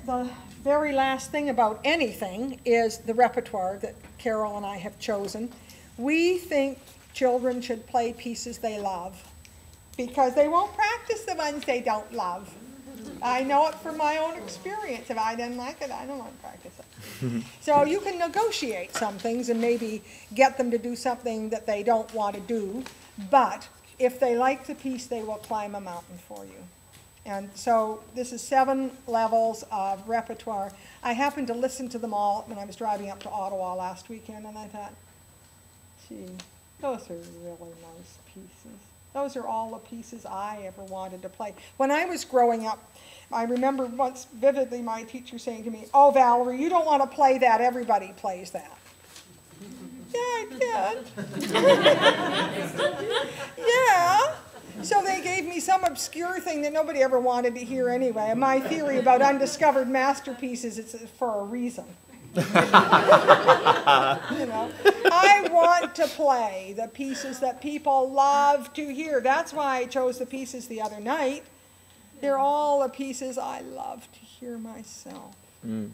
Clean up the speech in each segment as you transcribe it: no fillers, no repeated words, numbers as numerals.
the very last thing about anything is the repertoire that Carole and I have chosen. We think children should play pieces they love because they won't practice the ones they don't love. I know it from my own experience. If I didn't like it, I don't want to practice it. So you can negotiate some things and maybe get them to do something that they don't want to do, but if they like the piece, they will climb a mountain for you. And so this is 7 levels of repertoire. I happened to listen to them all when I was driving up to Ottawa last weekend, and I thought, gee, those are really nice pieces. Those are all the pieces I ever wanted to play. When I was growing up, I remember once vividly my teacher saying to me, "Oh, Valery, you don't want to play that. Everybody plays that." Yeah, I did. Yeah. So they gave me some obscure thing that nobody ever wanted to hear anyway. And my theory about undiscovered masterpieces is for a reason. You know, I want to play the pieces that people love to hear. That's why I chose the pieces the other night. They're all the pieces I love to hear myself. You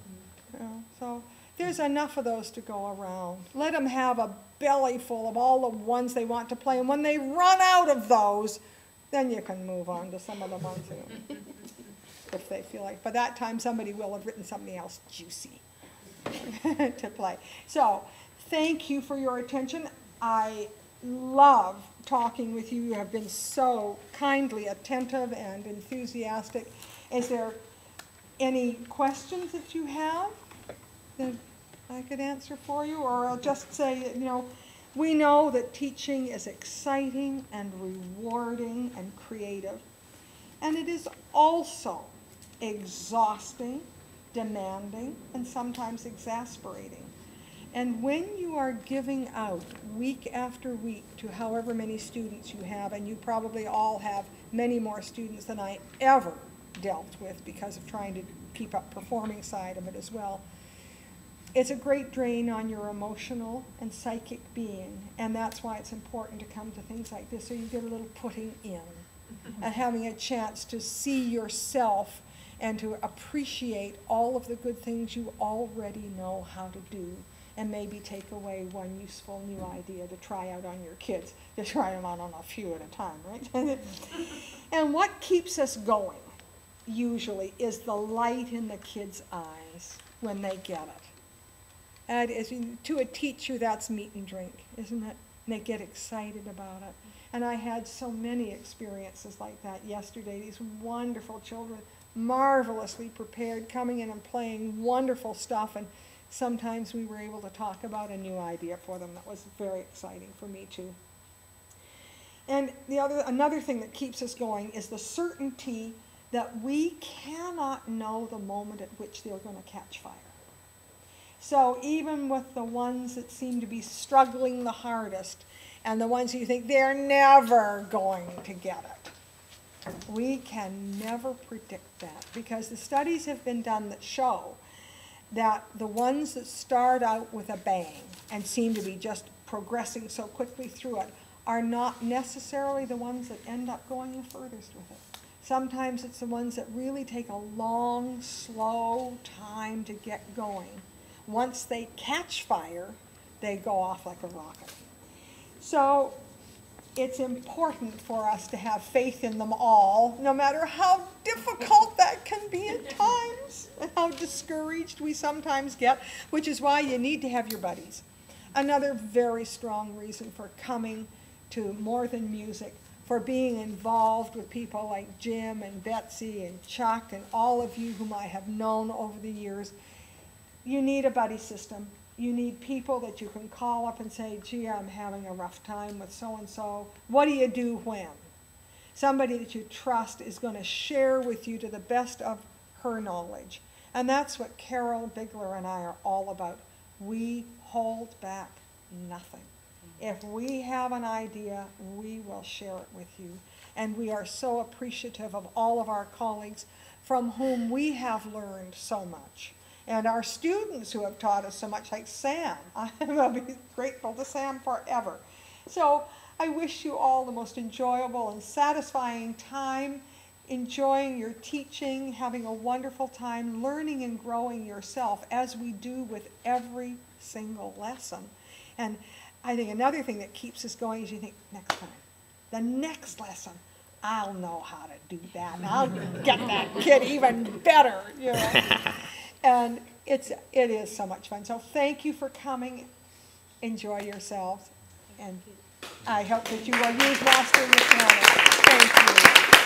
know, so there's enough of those to go around. Let them have a belly full of all the ones they want to play. And when they run out of those, then you can move on to some of the ones if they feel like. By that time, somebody will have written something else juicy to play. So thank you for your attention. I love talking with you. You have been so kindly attentive and enthusiastic. Is there any questions that you have that I could answer for you? Or I'll just say, you know, we know that teaching is exciting and rewarding and creative. And it is also exhausting, demanding, and sometimes exasperating. And when you are giving out week after week to however many students you have, and you probably all have many more students than I ever dealt with because of trying to keep up performing side of it as well, it's a great drain on your emotional and psychic being, and that's why it's important to come to things like this so you get a little putting in and having a chance to see yourself and to appreciate all of the good things you already know how to do, and maybe take away one useful new idea to try out on your kids. To try them out on a few at a time, right? And what keeps us going, usually, is the light in the kids' eyes when they get it. And to a teacher, that's meat and drink, isn't it? And they get excited about it. And I had so many experiences like that yesterday. These wonderful children, marvelously prepared, coming in and playing wonderful stuff. And sometimes we were able to talk about a new idea for them. That was very exciting for me too. And another thing that keeps us going is the certainty that we cannot know the moment at which they're going to catch fire. So even with the ones that seem to be struggling the hardest, and the ones you think they're never going to get it, we can never predict that, because the studies have been done that show that the ones that start out with a bang and seem to be just progressing so quickly through it are not necessarily the ones that end up going the furthest with it. Sometimes it's the ones that really take a long, slow time to get going. Once they catch fire, they go off like a rocket. So it's important for us to have faith in them all, no matter how difficult that can be at times, and how discouraged we sometimes get, which is why you need to have your buddies. Another very strong reason for coming to More Than Music, for being involved with people like Jim and Betsy and Chuck and all of you whom I have known over the years. You need a buddy system. You need people that you can call up and say, gee, I'm having a rough time with so-and-so. What do you do when? Somebody that you trust is going to share with you to the best of her knowledge. And that's what Carole, Bigler, and I are all about. We hold back nothing. If we have an idea, we will share it with you. And we are so appreciative of all of our colleagues from whom we have learned so much. And our students who have taught us so much, like Sam. I will be grateful to Sam forever. So I wish you all the most enjoyable and satisfying time. enjoying your teaching, having a wonderful time, learning and growing yourself, as we do with every single lesson. And I think another thing that keeps us going is you think, next time, the next lesson, I'll know how to do that, and I'll get that kid even better, you know. And it is so much fun. So thank you for coming. Enjoy yourselves. And I hope that you will use Mastering this morning. Thank you.